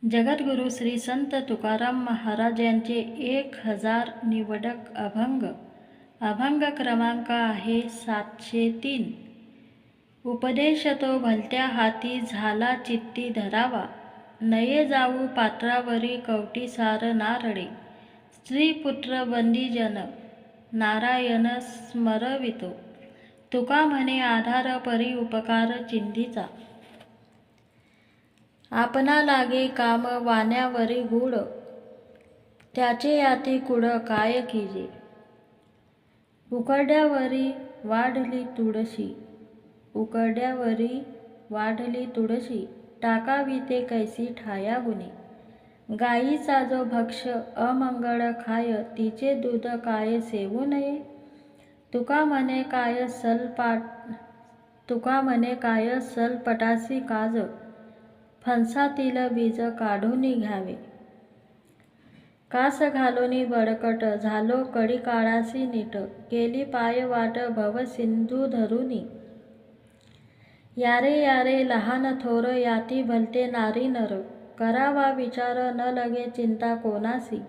जगद्गुरू श्री संत तुकाराम महाराज यांचे 1000 निवडक अभंग. अभंग क्रमांक आहे 703. उपदेश तो भलत्या हाती झाला चित्ती धरावा, नये जाऊ पात्रावरी कवटीसार नारडे. स्त्री पुत्र बंदीजन नारायण स्मरवितो, तुका म्हणे आधार परी उपकार चिंधीचा. आपणा लागे काम वाण्यावरी गुड, त्याचे याती कुड काय कीजे. उकड्यावरी वाढली तुळशी, उकड्यावरी वाढली तुळशी, टाकावी ते कैसी ठाया गुणी. गायीचा जो भक्ष अमंगळ खाय, तिचे दूध काय सेवू नये. तुका म्हणे काय सलपटासी काज, फणसातील बीज काढून घ्यावे. कास घालोनी बळकट झालो कडी काळासी नीट, केली पाय वाट भव सिंधू धरुनी. यारे यारे लहान थोर याती भलते नारी नर, करावा विचार न लगे चिंता कोणासी.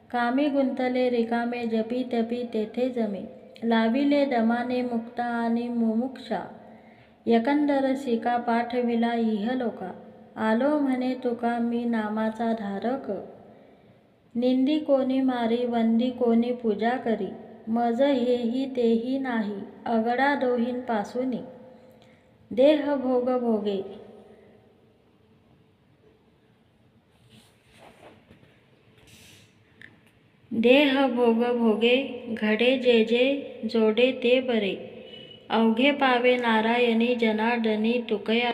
कामी गुंतले रिकामे जपी तपी तेथे जमे, लाविले दमाने मुक्ता आणि मुमुक्षा. एकंदर शिका पाठविला इहलोका, आलो म्हणे तुका मी नामाचा धारक. निंदी कोणी मारी वंदी कोणी पूजा करी, मज हेही तेही नाही अगडा दोहीन पासूनी. देह भोग भोगे देह भोग भोगे, घडे जे जे जोडे ते बरे. अवघे पावे नारायणी जनार्दनी तुकया,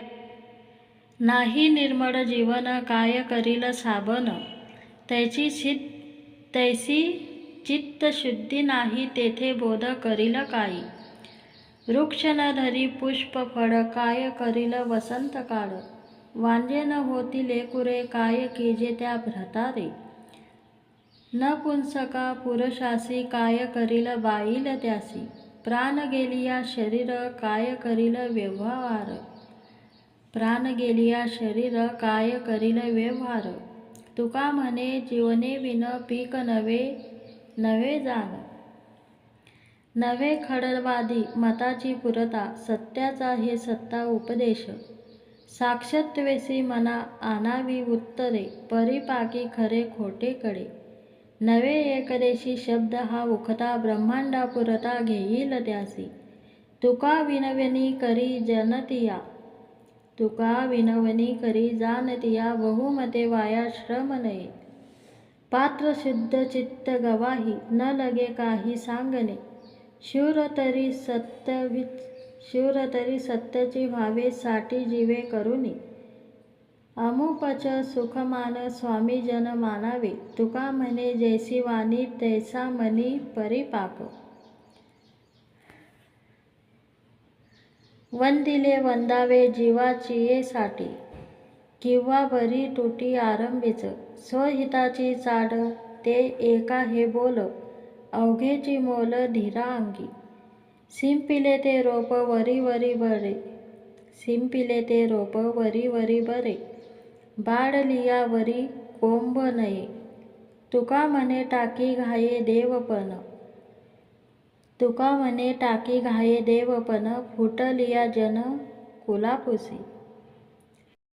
नाही निर्मळ जीवन काय करील साबन. तैसी चित्त शुद्धी नाही तेथे बोध करील काही. वृक्ष न धरी पुष्प फळ काय करील वसंत काळ. वांजे न होती लेकुरे काय कीजे त्या भ्रतारे. न पुंसका पुरुषासी काय करील बाईल त्यासी. प्राण गेलिया शरीर काय करील व्यवहार. प्राण गेलिया शरीर काय करील व्यवहार. तुका म्हणे जीवने विन पीक नवे नवे जाण. नवे खडवादी मताची पुरता, सत्याचा हे सत्ता उपदेश. साक्षत्वेसी मना आणावी उत्तरे, परिपाकी खरे खोटे कडे. नवे एकदेशी शब्द हा उखता, ब्रह्मांडा पुरता घेईल त्यासी. तुका विनवणी करी जनतिया, तुका विनवणी करी जानतिया, बहुमते वाया श्रम नये. पात्र शुद्ध चित्त गवाही, न लगे काही सांगणे. शूर तरी सत्यची व्हावे साठी जीवे करुणी. अमुपच सुखमान स्वामीजन मानावे, तुका म्हणे जैसी वाणी तैसा मनी परिपाक. वंदिले वंदावे जीवाचिये साठी, किंवा बरी तुटी आरंभीच. स्वहिताची चाड ते एका हे बोल, अवघेची मोल धीरा अंगी. शिंपिले ते रोप वरी वरी बरे, शिंपिले ते रोप वरी वरी बरे. बाळलिया वरी कोंब नये, तुका म्हणे टाकी घाये देवपण. तुका म्हणे टाकी घाये देवपण, फुटलिया जन कुलापुसी.